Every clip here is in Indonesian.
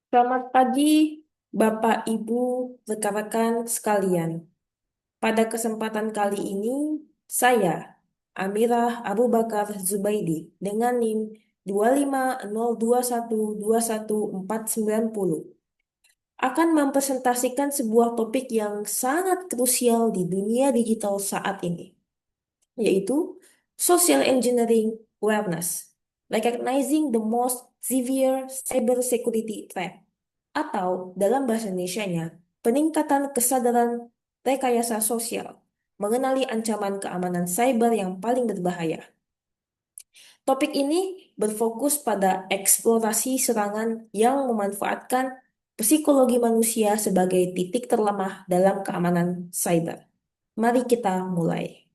Selamat pagi, Bapak, Ibu, rekan-rekan sekalian. Pada kesempatan kali ini, saya, Amirah Abu Bakar Zubaidi, dengan NIM 250212149, akan mempresentasikan sebuah topik yang sangat krusial di dunia digital saat ini, yaitu Social Engineering Awareness, Recognizing the Most Severe Cybersecurity Threat, atau dalam bahasa Indonesianya, peningkatan kesadaran rekayasa sosial, mengenali ancaman keamanan cyber yang paling berbahaya. Topik ini berfokus pada eksplorasi serangan yang memanfaatkan psikologi manusia sebagai titik terlemah dalam keamanan cyber. Mari kita mulai.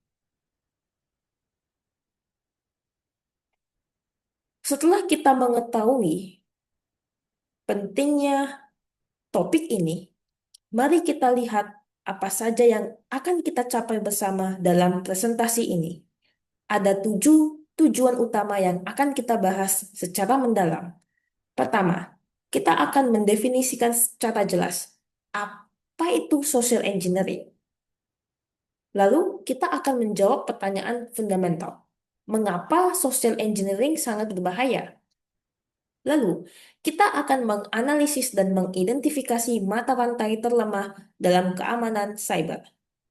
Setelah kita mengetahui pentingnya topik ini, mari kita lihat apa saja yang akan kita capai bersama dalam presentasi ini. Ada 7 tujuan utama yang akan kita bahas secara mendalam. Pertama, kita akan mendefinisikan secara jelas apa itu social engineering. Lalu, kita akan menjawab pertanyaan fundamental. Mengapa social engineering sangat berbahaya? Lalu, kita akan menganalisis dan mengidentifikasi mata rantai terlemah dalam keamanan cyber.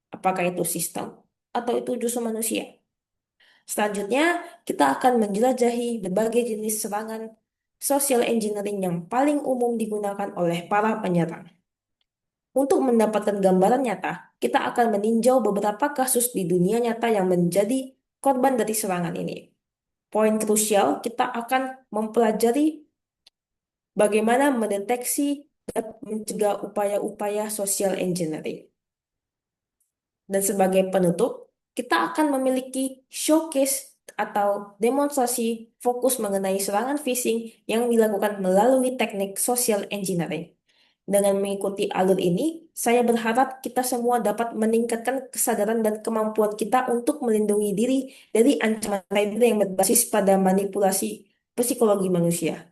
Apakah itu sistem atau itu justru manusia? Selanjutnya, kita akan menjelajahi berbagai jenis serangan social engineering yang paling umum digunakan oleh para penyerang. Untuk mendapatkan gambaran nyata, kita akan meninjau beberapa kasus di dunia nyata yang menjadi korban dari serangan ini. Poin krusial, kita akan mempelajari bagaimana mendeteksi dan mencegah upaya-upaya social engineering. Dan sebagai penutup, kita akan memiliki showcase atau demonstrasi fokus mengenai serangan phishing yang dilakukan melalui teknik social engineering. Dengan mengikuti alur ini, saya berharap kita semua dapat meningkatkan kesadaran dan kemampuan kita untuk melindungi diri dari ancaman cyber yang berbasis pada manipulasi psikologi manusia.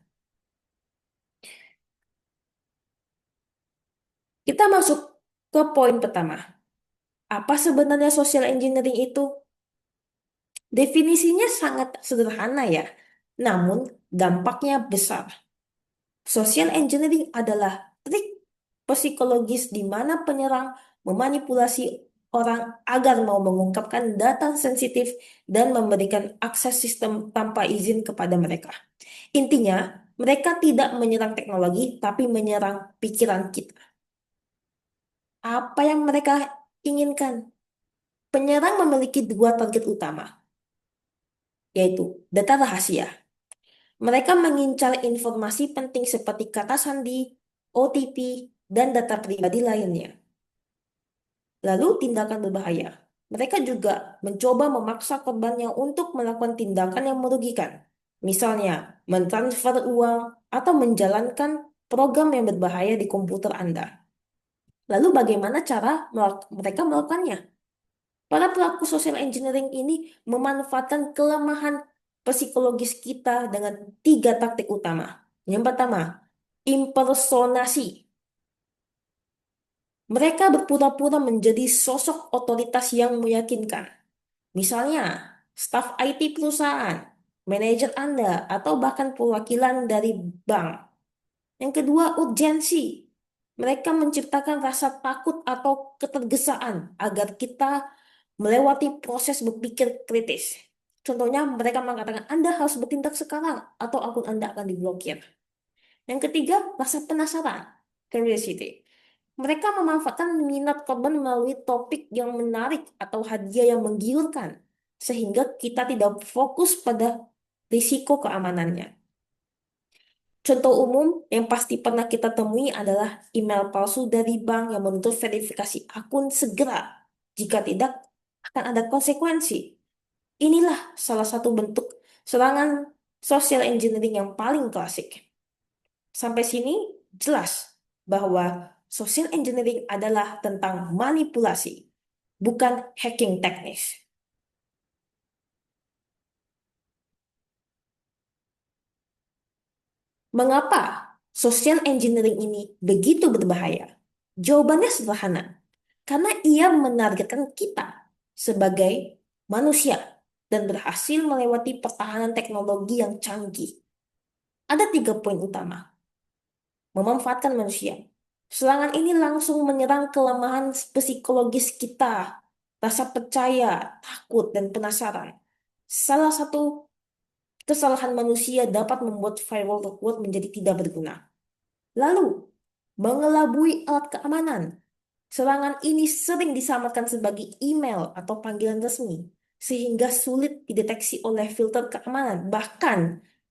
Kita masuk ke poin pertama. Apa sebenarnya social engineering itu? Definisinya sangat sederhana ya, namun dampaknya besar. Social engineering adalah trik psikologis di mana penyerang memanipulasi orang agar mau mengungkapkan data sensitif dan memberikan akses sistem tanpa izin kepada mereka. Intinya, mereka tidak menyerang teknologi, tapi menyerang pikiran kita. Apa yang mereka inginkan? Penyerang memiliki dua target utama, yaitu data rahasia. Mereka mengincar informasi penting seperti kata sandi, OTP, dan data pribadi lainnya. Lalu tindakan berbahaya. Mereka juga mencoba memaksa korbannya untuk melakukan tindakan yang merugikan. Misalnya, mentransfer uang atau menjalankan program yang berbahaya di komputer Anda. Lalu bagaimana cara mereka melakukannya? Para pelaku social engineering ini memanfaatkan kelemahan psikologis kita dengan tiga taktik utama. Yang pertama, impersonasi. Mereka berpura-pura menjadi sosok otoritas yang meyakinkan. Misalnya, staf IT perusahaan, manajer Anda, atau bahkan perwakilan dari bank. Yang kedua, urgensi. Mereka menciptakan rasa takut atau ketergesaan agar kita melewati proses berpikir kritis. Contohnya, mereka mengatakan Anda harus bertindak sekarang atau akun Anda akan diblokir. Yang ketiga, rasa penasaran, curiosity. Mereka memanfaatkan minat korban melalui topik yang menarik atau hadiah yang menggiurkan, sehingga kita tidak fokus pada risiko keamanannya. Contoh umum yang pasti pernah kita temui adalah email palsu dari bank yang menuntut verifikasi akun segera. Jika tidak, akan ada konsekuensi. Inilah salah satu bentuk serangan social engineering yang paling klasik. Sampai sini jelas bahwa social engineering adalah tentang manipulasi, bukan hacking teknis. Mengapa? Social engineering ini begitu berbahaya? Jawabannya sederhana, karena ia menargetkan kita sebagai manusia dan berhasil melewati pertahanan teknologi yang canggih. Ada 3 poin utama. Memanfaatkan manusia. Serangan ini langsung menyerang kelemahan psikologis kita, rasa percaya, takut, dan penasaran. Salah satu kesalahan manusia dapat membuat firewall terkuat menjadi tidak berguna. Lalu, mengelabui alat keamanan. Serangan ini sering disamarkan sebagai email atau panggilan resmi, sehingga sulit dideteksi oleh filter keamanan. Bahkan,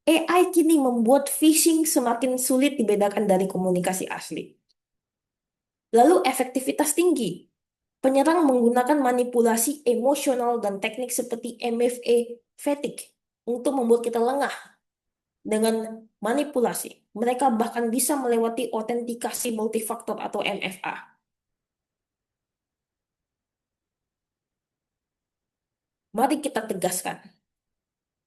AI kini membuat phishing semakin sulit dibedakan dari komunikasi asli. Lalu, efektivitas tinggi. Penyerang menggunakan manipulasi emosional dan teknik seperti MFA fatigue untuk membuat kita lengah dengan manipulasi. Mereka bahkan bisa melewati autentikasi multifaktor atau MFA. Mari kita tegaskan,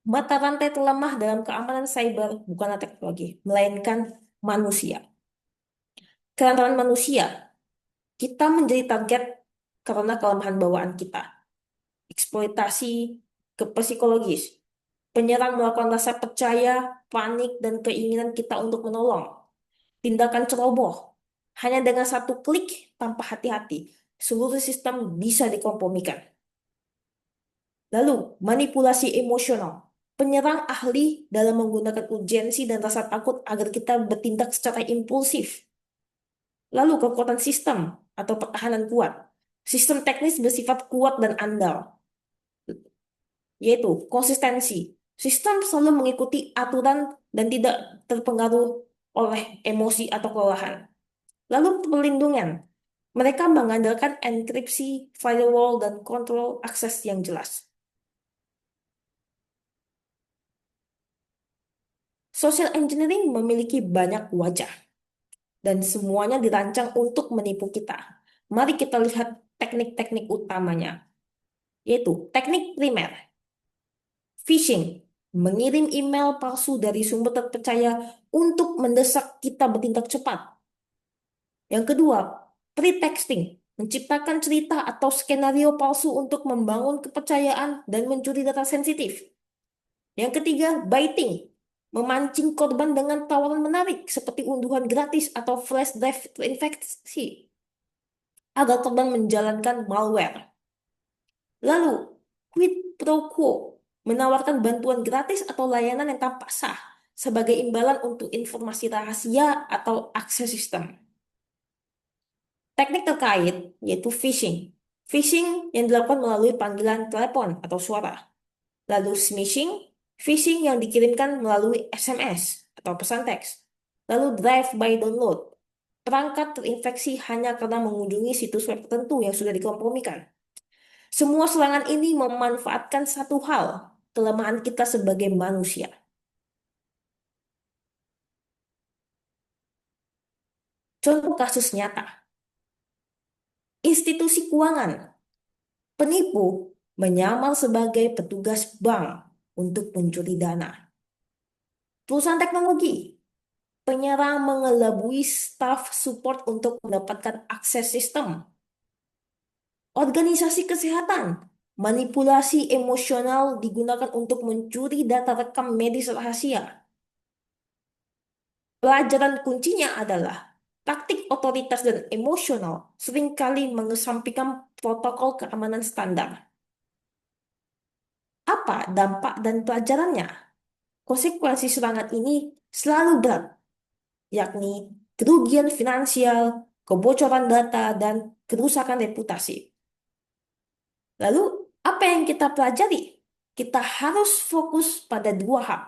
mata rantai terlemah dalam keamanan cyber bukanlah teknologi, melainkan manusia. Kelantaran manusia, kita menjadi target karena kelemahan bawaan kita. Eksploitasi ke psikologis. Penyerang melakukan rasa percaya, panik, dan keinginan kita untuk menolong. Tindakan ceroboh. Hanya dengan satu klik tanpa hati-hati, seluruh sistem bisa dikompromikan. Lalu, manipulasi emosional. Penyerang ahli dalam menggunakan urgensi dan rasa takut agar kita bertindak secara impulsif. Lalu, kekuatan sistem atau pertahanan kuat. Sistem teknis bersifat kuat dan andal, yaitu konsistensi. Sistem selalu mengikuti aturan dan tidak terpengaruh oleh emosi atau kelelahan. Lalu, perlindungan. Mereka mengandalkan enkripsi, firewall, dan kontrol akses yang jelas. Social engineering memiliki banyak wajah, dan semuanya dirancang untuk menipu kita. Mari kita lihat teknik-teknik utamanya, yaitu teknik primer, phishing, mengirim email palsu dari sumber terpercaya untuk mendesak kita bertindak cepat. Yang kedua, pretexting, menciptakan cerita atau skenario palsu untuk membangun kepercayaan dan mencuri data sensitif. Yang ketiga, baiting, memancing korban dengan tawaran menarik seperti unduhan gratis atau flash drive terinfeksi agar korban menjalankan malware. Lalu, quid pro quo, menawarkan bantuan gratis atau layanan yang tampak sah sebagai imbalan untuk informasi rahasia atau akses sistem. Teknik terkait yaitu phishing. Phishing yang dilakukan melalui panggilan telepon atau suara. Lalu smishing, phishing yang dikirimkan melalui SMS atau pesan teks. Lalu drive-by download, perangkat terinfeksi hanya karena mengunjungi situs web tertentu yang sudah dikompromikan. Semua serangan ini memanfaatkan satu hal, kelemahan kita sebagai manusia. Contoh kasus nyata, institusi keuangan, penipu menyamar sebagai petugas bank untuk mencuri dana. Perusahaan teknologi, penyerang mengelabui staf support untuk mendapatkan akses sistem. Organisasi kesehatan, manipulasi emosional digunakan untuk mencuri data rekam medis rahasia. Pelajaran kuncinya adalah taktik otoritas dan emosional seringkali mengesampingkan protokol keamanan standar. Apa dampak dan pelajarannya? Konsekuensi serangan ini selalu berat, yakni kerugian finansial, kebocoran data, dan kerusakan reputasi. Lalu, apa yang kita pelajari? Kita harus fokus pada dua hal.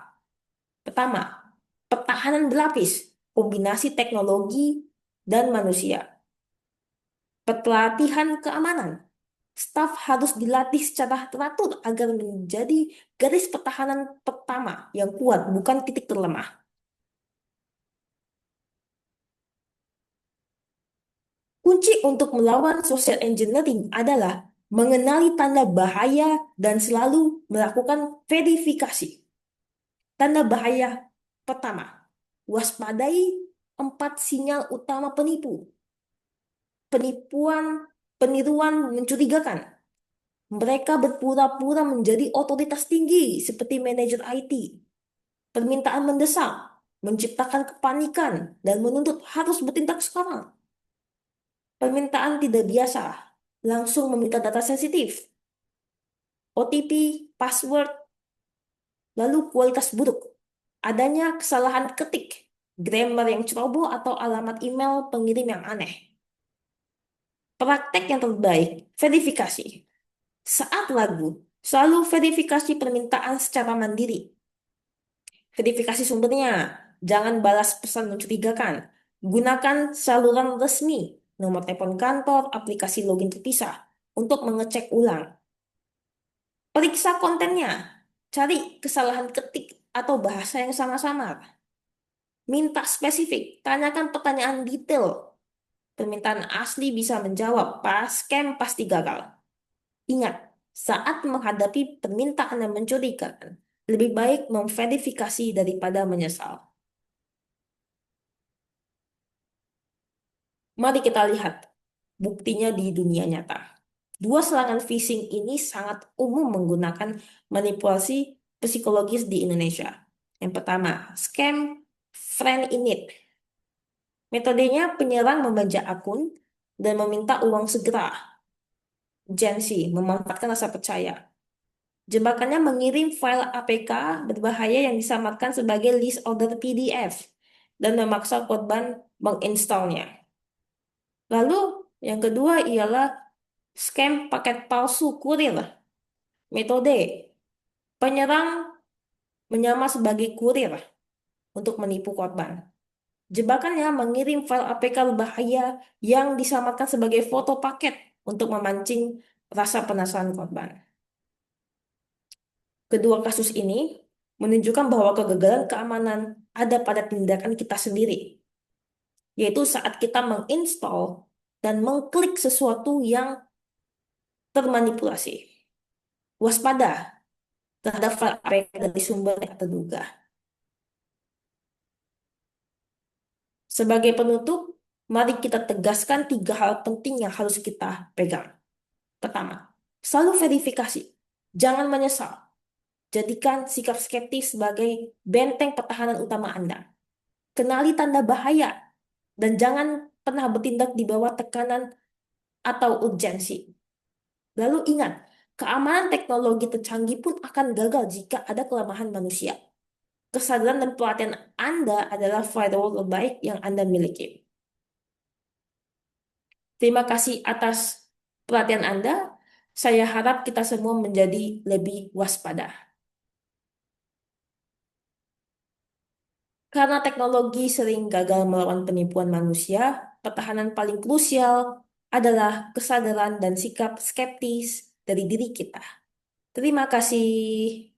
Pertama, pertahanan berlapis, kombinasi teknologi dan manusia. Pelatihan keamanan. Staf harus dilatih secara teratur agar menjadi garis pertahanan pertama yang kuat, bukan titik terlemah. Kunci untuk melawan social engineering adalah mengenali tanda bahaya dan selalu melakukan verifikasi. Tanda bahaya pertama, waspadai 4 sinyal utama penipu. Penipuan, peniruan mencurigakan. Mereka berpura-pura menjadi otoritas tinggi seperti manajer IT. Permintaan mendesak, menciptakan kepanikan, dan menuntut harus bertindak sekarang. Permintaan tidak biasa, langsung meminta data sensitif, OTP, password, lalu kualitas buruk. Adanya kesalahan ketik, grammar yang ceroboh atau alamat email pengirim yang aneh. Praktek yang terbaik, verifikasi. Saat ragu, selalu verifikasi permintaan secara mandiri. Verifikasi sumbernya, jangan balas pesan mencurigakan. Gunakan saluran resmi, nomor telepon kantor, aplikasi login terpisah untuk mengecek ulang. Periksa kontennya, cari kesalahan ketik atau bahasa yang samar-samar. Minta spesifik, tanyakan pertanyaan detail. Permintaan asli bisa menjawab, pas scam pasti gagal. Ingat, saat menghadapi permintaan yang mencurigakan, lebih baik memverifikasi daripada menyesal. Mari kita lihat buktinya di dunia nyata. Dua serangan phishing ini sangat umum menggunakan manipulasi psikologis di Indonesia. Yang pertama, scam friend in need. Metodenya penyerang membajak akun dan meminta uang segera. Urgensi, memanfaatkan rasa percaya. Jebakannya mengirim file APK berbahaya yang disamarkan sebagai list order PDF dan memaksa korban menginstalnya. Lalu yang kedua ialah scam paket palsu kurir. Metode penyerang menyamar sebagai kurir untuk menipu korban. Jebakannya mengirim file APK berbahaya yang disamarkan sebagai foto paket untuk memancing rasa penasaran korban. Kedua kasus ini menunjukkan bahwa kegagalan keamanan ada pada tindakan kita sendiri, yaitu saat kita menginstal dan mengklik sesuatu yang termanipulasi. Waspada terhadap file APK dari sumber yang terduga. Sebagai penutup, mari kita tegaskan 3 hal penting yang harus kita pegang. Pertama, selalu verifikasi. Jangan menyesal. Jadikan sikap skeptis sebagai benteng pertahanan utama Anda. Kenali tanda bahaya dan jangan pernah bertindak di bawah tekanan atau urgensi. Lalu ingat, keamanan teknologi tercanggih pun akan gagal jika ada kelemahan manusia. Kesadaran dan pelatihan Anda adalah firewall terbaik yang Anda miliki. Terima kasih atas perhatian Anda. Saya harap kita semua menjadi lebih waspada. Karena teknologi sering gagal melawan penipuan manusia, pertahanan paling krusial adalah kesadaran dan sikap skeptis dari diri kita. Terima kasih.